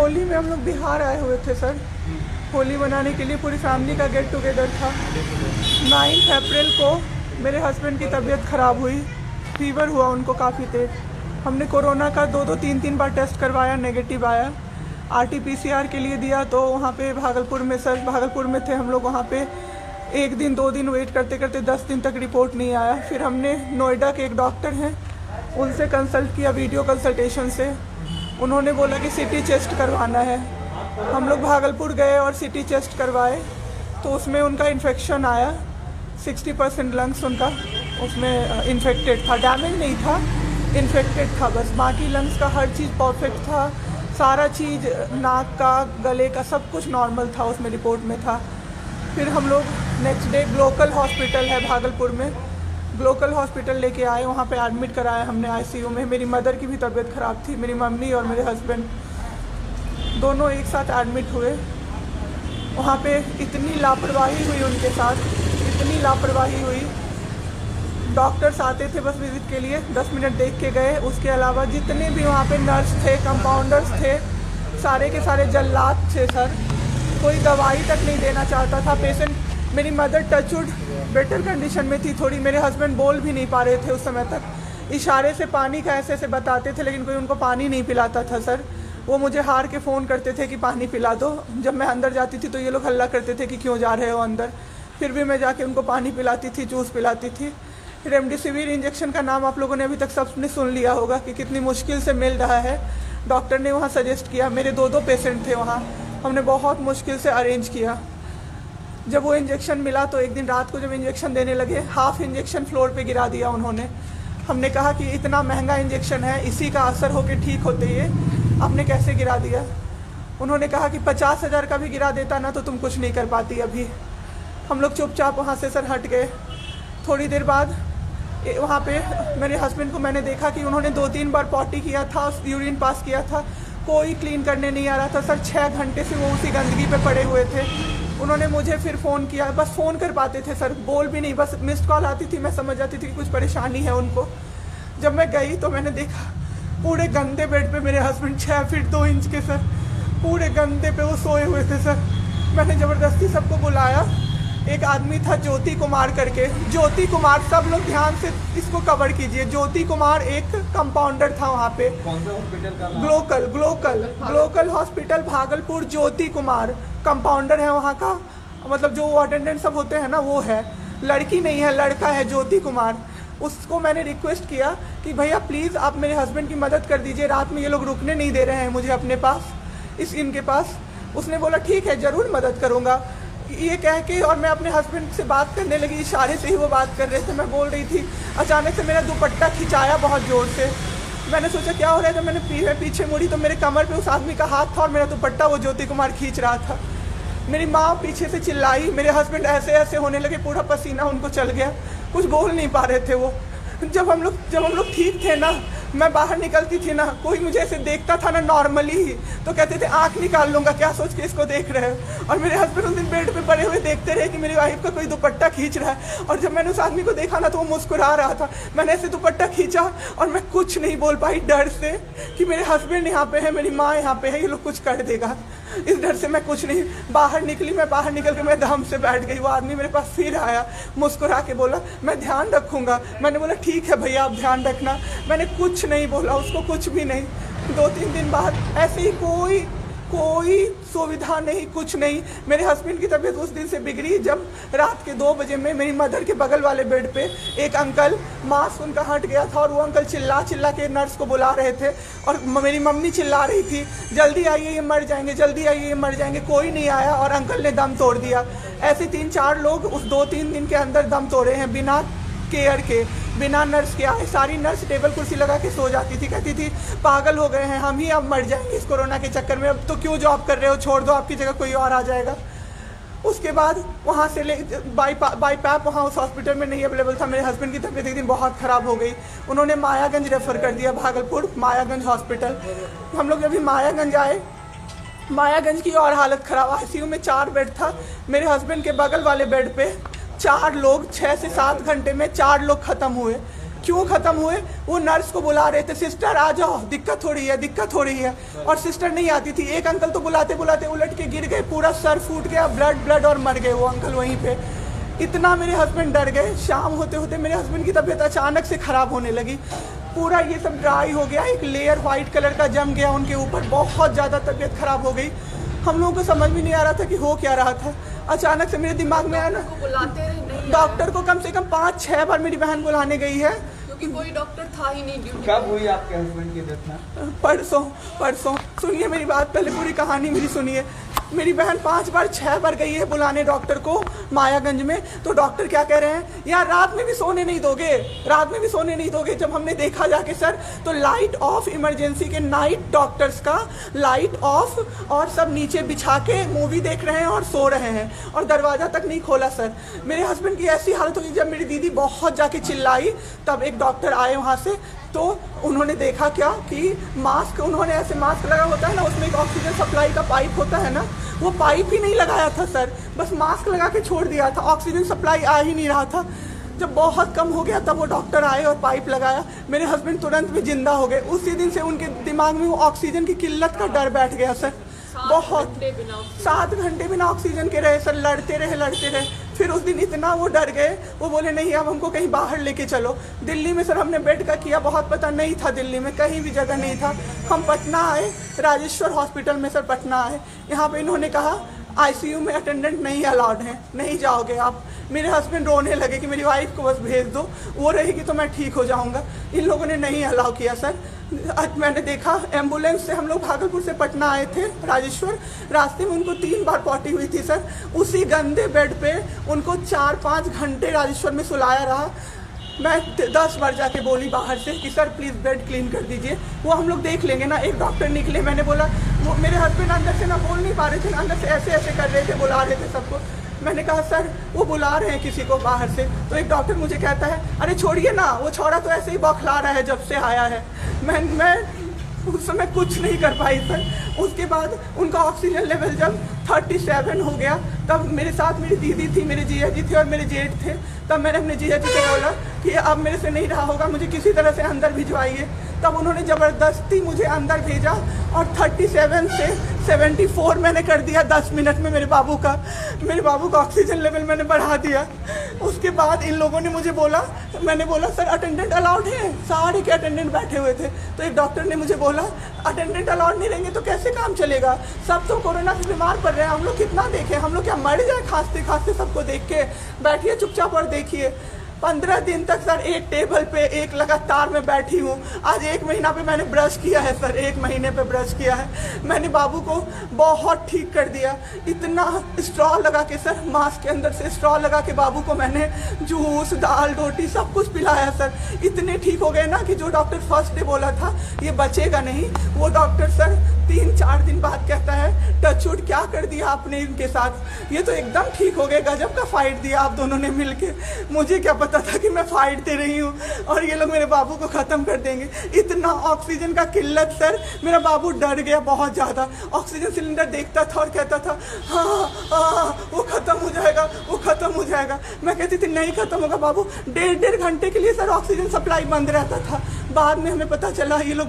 होली में हम लोग बिहार आए हुए थे सर। होली मनाने के लिए पूरी फैमिली का गेट टुगेदर था। 9 अप्रैल को मेरे हस्बैंड की तबीयत ख़राब हुई, फीवर हुआ उनको काफ़ी तेज। हमने कोरोना का 2-2 3-3 बार टेस्ट करवाया, नेगेटिव आया। RT-PCR के लिए दिया तो वहाँ पे भागलपुर में सर, भागलपुर में थे हम लोग, वहाँ पे 1 दिन 2 दिन वेट करते करते 10 दिन तक रिपोर्ट नहीं आया। फिर हमने नोएडा के एक डॉक्टर हैं उनसे कंसल्ट किया, वीडियो कंसल्टेशन से। उन्होंने बोला कि CT चेस्ट करवाना है। हम लोग भागलपुर गए और CT चेस्ट करवाए तो उसमें उनका इन्फेक्शन आया। 60% लंग्स उनका उसमें इन्फेक्टेड था, डैमेज नहीं था, इन्फेक्टेड था बस। बाकी लंग्स का हर चीज़ परफेक्ट था, सारा चीज़ नाक का, गले का सब कुछ नॉर्मल था, उसमें रिपोर्ट में था। फिर हम लोग नेक्स्ट डे ग्लोकल हॉस्पिटल है भागलपुर में, ग्लोकल हॉस्पिटल लेके आए। वहाँ पे एडमिट कराया हमने ICU में। मेरी मदर की भी तबीयत ख़राब थी, मेरी मम्मी और मेरे हस्बैंड दोनों एक साथ एडमिट हुए। वहाँ पे इतनी लापरवाही हुई उनके साथ, इतनी लापरवाही हुई। डॉक्टर्स आते थे बस विजिट के लिए, 10 मिनट देख के गए। उसके अलावा जितने भी वहाँ पे नर्स थे, कंपाउंडर्स थे, सारे के सारे जल्लाद थे सर। कोई दवाई तक नहीं देना चाहता था पेशेंट। मेरी मदर टचवुड बेटर कंडीशन में थी थोड़ी, मेरे हस्बैंड बोल भी नहीं पा रहे थे उस समय तक। इशारे से पानी का ऐसे ऐसे बताते थे, लेकिन कोई उनको पानी नहीं पिलाता था सर। वो मुझे हार के फ़ोन करते थे कि पानी पिला दो। जब मैं अंदर जाती थी तो ये लोग हल्ला करते थे कि क्यों जा रहे हो अंदर। फिर भी मैं जाके उनको पानी पिलाती थी, जूस पिलाती थी। रेमडेसिविर इंजेक्शन का नाम आप लोगों ने अभी तक सबने सुन लिया होगा कि कितनी मुश्किल से मिल रहा है। डॉक्टर ने वहाँ सजेस्ट किया, मेरे 2 पेशेंट थे वहाँ, हमने बहुत मुश्किल से अरेंज किया। जब वो इंजेक्शन मिला तो एक दिन रात को जब इंजेक्शन देने लगे, हाफ इंजेक्शन फ्लोर पे गिरा दिया उन्होंने। हमने कहा कि इतना महंगा इंजेक्शन है, इसी का असर होके ठीक होते ये आपने कैसे गिरा दिया। उन्होंने कहा कि 50,000 का भी गिरा देता ना तो तुम कुछ नहीं कर पाती अभी। हम लोग चुपचाप वहाँ से सर हट गए। थोड़ी देर बाद वहाँ पे मेरे हस्बैंड को मैंने देखा कि उन्होंने 2-3 बार पॉटी किया था, यूरिन पास किया था, कोई क्लीन करने नहीं आ रहा था सर। 6 घंटे से वो उसी गंदगी पे पड़े हुए थे। उन्होंने मुझे फिर फ़ोन किया, बस फ़ोन कर पाते थे सर, बोल भी नहीं, बस मिस्ड कॉल आती थी, मैं समझ जाती थी कि कुछ परेशानी है उनको। जब मैं गई तो मैंने देखा पूरे गंदे बेड पे मेरे हस्बैंड 6 फीट 2 इंच के सर, पूरे गंदे पे वो सोए हुए थे सर। मैंने ज़बरदस्ती सबको बुलाया। एक आदमी था ज्योति कुमार करके, ज्योति कुमार, सब लोग ध्यान से इसको कवर कीजिए। ज्योति कुमार एक कंपाउंडर था वहाँ पे। कौन सा हॉस्पिटल का? Glocal hospital Bhagalpur. Jyoti Kumar compounder है वहाँ का, मतलब जो अटेंडेंट सब होते हैं ना वो है, लड़की नहीं है, लड़का है ज्योति कुमार। उसको मैंने रिक्वेस्ट किया कि भैया प्लीज़ आप मेरे हस्बैंड की मदद कर दीजिए, रात में ये लोग रुकने नहीं दे रहे हैं मुझे अपने पास, इनके पास। उसने बोला ठीक है ज़रूर मदद करूँगा, ये कह के, और मैं अपने हस्बैंड से बात करने लगी। इशारे से ही वो बात कर रहे थे, मैं बोल रही थी। अचानक से मेरा दुपट्टा खिंचाया बहुत ज़ोर से। मैंने सोचा क्या हो रहा है, जब मैंने पीछे मुड़ी तो मेरे कमर पे उस आदमी का हाथ था और मेरा दुपट्टा वो ज्योति कुमार खींच रहा था। मेरी माँ पीछे से चिल्लाई, मेरे हस्बैंड ऐसे ऐसे होने लगे, पूरा पसीना उनको चल गया, कुछ बोल नहीं पा रहे थे वो। जब हम लोग ठीक थे ना, मैं बाहर निकलती थी ना, कोई मुझे ऐसे देखता था ना नॉर्मली ही तो कहते थे आँख निकाल लूँगा, क्या सोच के इसको देख रहे हो। और मेरे हस्बैंड उस दिन बेड पे पड़े हुए देखते रहे कि मेरी वाइफ का कोई दुपट्टा खींच रहा है। और जब मैंने उस आदमी को देखा ना तो वो मुस्कुरा रहा था। मैंने ऐसे दुपट्टा खींचा और मैं कुछ नहीं बोल पाई डर से कि मेरे हस्बैंड यहाँ पे है, मेरी माँ यहाँ पे है, ये लोग कुछ कर देगा। इस डर से मैं कुछ नहीं बाहर निकली। मैं बाहर निकल के मैं दम से बैठ गई। वो आदमी मेरे पास फिर आया, मुस्कुरा के बोला मैं ध्यान रखूँगा। मैंने बोला ठीक है भैया आप ध्यान रखना। मैंने कुछ नहीं बोला उसको, कुछ भी नहीं। 2-3 दिन बाद ऐसे ही कोई सुविधा नहीं, कुछ नहीं। मेरे हस्बैंड की तबीयत उस दिन से बिगड़ी जब रात के 2 बजे में मेरी मदर के बगल वाले बेड पे एक अंकल, मास्क उनका हट गया था और वो अंकल चिल्ला के नर्स को बुला रहे थे और मेरी मम्मी चिल्ला रही थी जल्दी आइए ये मर जाएंगे, जल्दी आइए ये मर जाएंगे। कोई नहीं आया और अंकल ने दम तोड़ दिया। ऐसे 3-4 लोग उस 2-3 दिन के अंदर दम तोड़े हैं बिना केयर के, बिना नर्स के आए। सारी नर्स टेबल कुर्सी लगा के सो जाती थी, कहती थी पागल हो गए हैं हम ही, अब मर जाएंगे इस कोरोना के चक्कर में, अब तो क्यों जॉब कर रहे हो, छोड़ दो, आपकी जगह कोई और आ जाएगा। उसके बाद वहाँ से बाईपैप वहाँ उस हॉस्पिटल में नहीं अवेलेबल था। मेरे हस्बैंड की तबीयत एक दिन बहुत ख़राब हो गई, उन्होंने मायागंज रेफ़र कर दिया, भागलपुर मायागंज हॉस्पिटल। हम लोग जब भी मायागंज आए, मायागंज की और हालत ख़राब। ICU में 4 बेड था। मेरे हस्बैंड के बगल वाले बेड पे 4 लोग 6 से 7 घंटे में 4 लोग ख़त्म हुए। क्यों ख़त्म हुए? वो नर्स को बुला रहे थे, सिस्टर आ जाओ, दिक्कत हो रही है, दिक्कत हो रही है, और सिस्टर नहीं आती थी। एक अंकल तो बुलाते बुलाते उलट के गिर गए, पूरा सर फूट गया, ब्लड और मर गए वो अंकल वहीं पे। इतना मेरे हस्बैंड डर गए। शाम होते होते मेरे हस्बैंड की तबीयत अचानक से ख़राब होने लगी, पूरा ये सब ड्राई हो गया, एक लेयर वाइट कलर का जम गया उनके ऊपर, बहुत ज़्यादा तबीयत ख़राब हो गई। हम लोगों को समझ भी नहीं आ रहा था कि हो क्या रहा था। अचानक से मेरे दिमाग में आया ना, डॉक्टर को कम से कम 5-6 बार मेरी बहन बुलाने गई है, क्योंकि कोई डॉक्टर था ही नहीं ड्यूटी। कब हुई आपके हस्बैंड की डेथ? परसों। सुनिए मेरी बात, पहले पूरी कहानी मेरी सुनिए। मेरी बहन 5-6 बार गई है बुलाने डॉक्टर को मायागंज में, तो डॉक्टर क्या कह रहे हैं, यार रात में भी सोने नहीं दोगे, रात में भी सोने नहीं दोगे। जब हमने देखा जाके सर, तो लाइट ऑफ, इमरजेंसी के नाइट डॉक्टर्स का लाइट ऑफ, और सब नीचे बिछा के मूवी देख रहे हैं और सो रहे हैं, और दरवाज़ा तक नहीं खोला सर। मेरे हस्बैंड की ऐसी हालत हुई, जब मेरी दीदी बहुत जाके चिल्लाई, तब एक डॉक्टर आए वहाँ से, तो उन्होंने देखा क्या कि मास्क, उन्होंने ऐसे मास्क लगा होता है ना, उसमें एक ऑक्सीजन सप्लाई का पाइप होता है ना, वो पाइप ही नहीं लगाया था सर, बस मास्क लगा के छोड़ दिया था, ऑक्सीजन सप्लाई आ ही नहीं रहा था। जब बहुत कम हो गया तब वो डॉक्टर आए और पाइप लगाया, मेरे हस्बैंड तुरंत में जिंदा हो गए। उसी दिन से उनके दिमाग में वो ऑक्सीजन की किल्लत का डर बैठ गया सर। बहुत 7 घंटे बिना ऑक्सीजन के रहे सर, लड़ते रहे। फिर उस दिन इतना वो डर गए, वो बोले नहीं अब हमको कहीं बाहर लेके चलो। दिल्ली में सर हमने बेड का किया, बहुत पता नहीं था, दिल्ली में कहीं भी जगह नहीं था। हम पटना आए, राजेश्वर हॉस्पिटल में सर पटना आए। यहाँ पे इन्होंने कहा आईसीयू में अटेंडेंट नहीं अलाउड है, नहीं जाओगे आप। मेरे हस्बैंड रोने लगे कि मेरी वाइफ को बस भेज दो, वो रहेगी तो मैं ठीक हो जाऊंगा। इन लोगों ने नहीं अलाउ किया सर। आज मैंने देखा एम्बुलेंस से हम लोग भागलपुर से पटना आए थे राजेश्वर, रास्ते में उनको 3 बार पॉटी हुई थी सर। उसी गंदे बेड पे उनको 4-5 घंटे राजेश्वर में सुलाया रहा। मैं 10 बार जाके बोली बाहर से कि सर प्लीज़ बेड क्लीन कर दीजिए, वो हम लोग देख लेंगे ना। एक डॉक्टर निकले, मैंने बोला, वो मेरे हस्बैंड अंदर से ना बोल नहीं पा रहे थे, अंदर से ऐसे कर रहे थे, बुला रहे थे सबको। मैंने कहा सर वो बुला रहे हैं किसी को बाहर से, तो एक डॉक्टर मुझे कहता है अरे छोड़िए ना, वो छोरा तो ऐसे ही बौखला रहा है जब से आया है। मैं उस समय कुछ नहीं कर पाई सर। उसके बाद उनका ऑक्सीजन लेवल जब 37 हो गया, तब मेरे साथ मेरी दीदी थी, मेरे जीजा जी थे और मेरे जेठ थे। तब मैंने अपने जीजा जी से बोला कि अब मेरे से नहीं रहा होगा, मुझे किसी तरह से अंदर भिजवाइए। तब उन्होंने ज़बरदस्ती मुझे अंदर भेजा और 37 से 74 मैंने कर दिया 10 मिनट में। मेरे बाबू का ऑक्सीजन लेवल मैंने बढ़ा दिया। उसके बाद इन लोगों ने मुझे बोला, मैंने बोला सर अटेंडेंट अलाउड है, सारे के अटेंडेंट बैठे हुए थे। तो एक डॉक्टर ने मुझे बोला अटेंडेंट अलाउड नहीं रहेंगे तो कैसे काम चलेगा, सब तो कोरोना से बीमार पड़ रहे हैं, हम लोग कितना देखें, हम लोग क्या मर जाए खांसते खांसते सबको देख के। बैठिए चुपचाप और देखिए। 15 दिन तक सर एक टेबल पे एक लगातार मैं बैठी हूँ। आज 1 महीना पे मैंने ब्रश किया है सर, 1 महीने पे ब्रश किया है मैंने। बाबू को बहुत ठीक कर दिया। इतना स्ट्रॉ लगा के सर, मास्क के अंदर से स्ट्रॉ लगा के बाबू को मैंने जूस, दाल, रोटी सब कुछ पिलाया सर। इतने ठीक हो गए ना कि जो डॉक्टर फर्स्ट डे बोला था ये बचेगा नहीं, वो डॉक्टर सर 3-4 दिन बाद कहता है टचवुड क्या कर दिया आपने इनके साथ, ये तो एकदम ठीक हो गए, गजब का फाइट दिया आप दोनों ने मिलके। मुझे क्या पता था कि मैं फाइट दे रही हूँ और ये लोग मेरे बाबू को ख़त्म कर देंगे। इतना ऑक्सीजन का किल्लत सर, मेरा बाबू डर गया बहुत ज़्यादा। ऑक्सीजन सिलेंडर देखता था और कहता था हाँ वो ख़त्म हो जाएगा, वो ख़त्म हो जाएगा। मैं कहती थी नहीं ख़त्म होगा बाबू। 1.5 घंटे के लिए सर ऑक्सीजन सप्लाई बंद रहता था। बाद में हमें पता चला ये लोग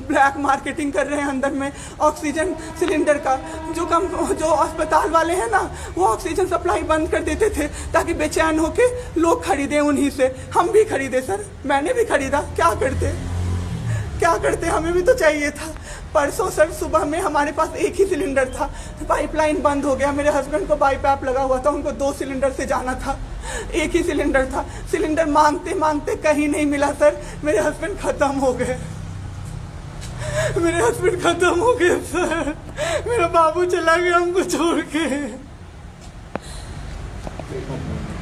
ब्लैक मार्केटिंग कर रहे हैं अंदर में ऑक्सीजन सिलेंडर का। जो अस्पताल वाले हैं ना, वो ऑक्सीजन सप्लाई बंद कर देते थे ताकि बेचैन होके लोग खरीदें उन्हीं से। हम भी खरीदे सर, मैंने भी खरीदा। क्या करते हमें भी तो चाहिए था। परसों सर सुबह में हमारे पास एक ही सिलेंडर था, पाइपलाइन बंद हो गया। मेरे हस्बैंड को बाईपैप लगा हुआ था, उनको 2 सिलेंडर से जाना था, एक ही सिलेंडर था। सिलेंडर मांगते मांगते कहीं नहीं मिला सर, मेरे हस्बैंड ख़त्म हो गए। सर, मेरा बाबू चला गया हमको छोड़ के।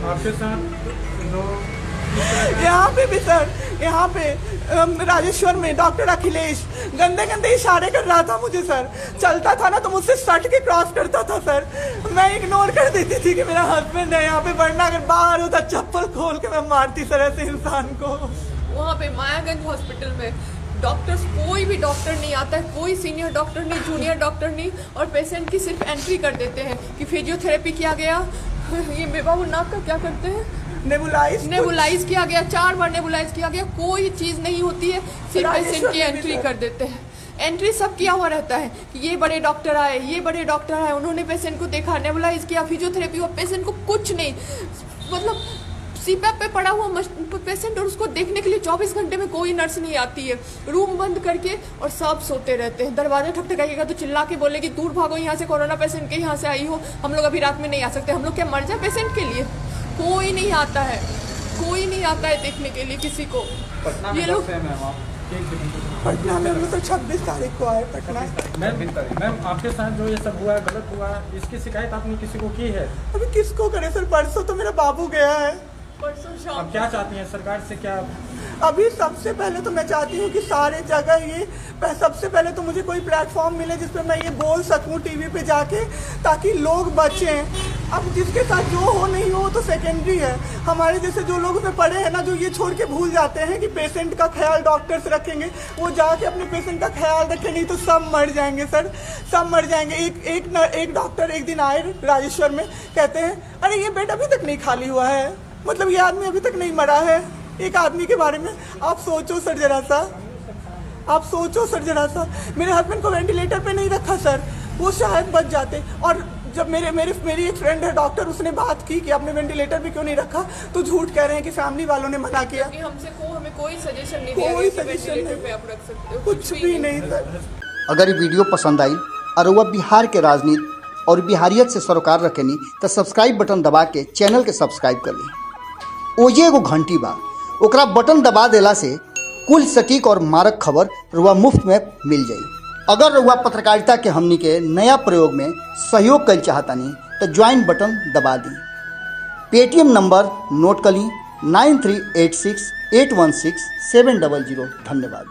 आपके साथ यहाँ पे भी सर, यहाँ पे राजेश्वर में डॉक्टर अखिलेश गंदे इशारे कर रहा था मुझे सर। चलता था ना तो मुझसे सट के क्रॉस करता था सर। मैं इग्नोर कर देती थी कि मेरा हस्बैंड है यहाँ पे, वरना अगर बाहर होता चप्पल खोल के मैं मारती सर ऐसे इंसान को। वहाँ पे मायागंज हॉस्पिटल में डॉक्टर्स, कोई भी डॉक्टर नहीं आता है, कोई सीनियर डॉक्टर नहीं, जूनियर डॉक्टर नहीं, और पेशेंट की सिर्फ एंट्री कर देते हैं कि फिजियोथेरेपी किया गया। ये मेरे बाबू नाक का क्या करते हैं, नेबुलाइज किया गया, 4 बार नेबुलाइज किया गया, कोई चीज नहीं होती है, सिर्फ पेशेंट की एंट्री कर देते हैं। एंट्री सब किया हुआ रहता है कि ये बड़े डॉक्टर आए, ये बड़े डॉक्टर आए, उन्होंने पेशेंट को देखा, नेबुलाइज किया, फिजियोथेरेपी हुआ, पेशेंट को कुछ नहीं, मतलब सीपैप पे पड़ा हुआ पेशेंट, और उसको देखने के लिए 24 घंटे में कोई नर्स नहीं आती है, रूम बंद करके, और सब सोते रहते हैं। दरवाजा ठकठकाइएगा तो चिल्ला के बोलेगी दूर भागो यहाँ से, कोरोना पेशेंट के यहाँ से आई हो, हम लोग अभी रात में नहीं आ सकते, हम लोग क्या मर जाए पेशेंट के लिए? कोई नहीं आता है, कोई नहीं आता है देखने के लिए किसी को। ये लोग पटना में हम तो 26 तारीख को आए पटना। मैम आपके साथ जो ये सब हुआ है, गलत हुआ है, इसकी शिकायत आपने किसी को की है? अभी किसको करे सर, परसों तो मेरा बाबू गया है। परसों शाम आप क्या चाहती हैं सरकार से? क्या अभी सबसे पहले तो मैं चाहती हूँ कि सारे जगह ये, सबसे पहले तो मुझे कोई प्लेटफॉर्म मिले जिस पे मैं ये बोल सकूँ टीवी पे जाके, ताकि लोग बचें। अब जिसके साथ जो हो नहीं हो तो सेकेंडरी है, हमारे जैसे जो लोग उसमें पड़े हैं ना, जो ये छोड़ के भूल जाते हैं कि पेशेंट का ख्याल डॉक्टर्स रखेंगे, वो जाके अपने पेशेंट का ख्याल रखें, नहीं तो सब मर जाएंगे सर, सब मर जाएंगे। एक डॉक्टर एक दिन आए राजेश्वर में, कहते हैं अरे ये बेड अभी तक नहीं खाली हुआ है, मतलब ये आदमी अभी तक नहीं मरा है। एक आदमी के बारे में आप सोचो सर जरा सा, आप सोचो सर जरा सा। मेरे हस्बैंड को वेंटिलेटर पे नहीं रखा सर, वो शायद बच जाते। और जब मेरी एक फ्रेंड है डॉक्टर, उसने बात की कि आपने वेंटिलेटर पे क्यों नहीं रखा, तो झूठ कह रहे हैं कि फैमिली वालों ने मना किया। हमें कोई सजेशन नहीं दिया, कोई सजेशन नहीं, आप रख सकते हो, कुछ भी नहीं सर। अगर ये वीडियो पसंद आई और वह बिहार के राजनीति और बिहारियत से सरोकार रखेनी तो सब्सक्राइब बटन दबा के चैनल के सब्सक्राइब कर ली। ओजे एगो घंटी बा, ओकरा बटन दबा देला से कुल सटीक और मारक खबर रुआ मुफ्त में मिल जाई। अगर रुआ पत्रकारिता के हमनी के नया प्रयोग में सहयोग कर चाहतानी तो ज्वाइन बटन दबा दी। पेटीएम नंबर नोट कर ली 9386816700। धन्यवाद।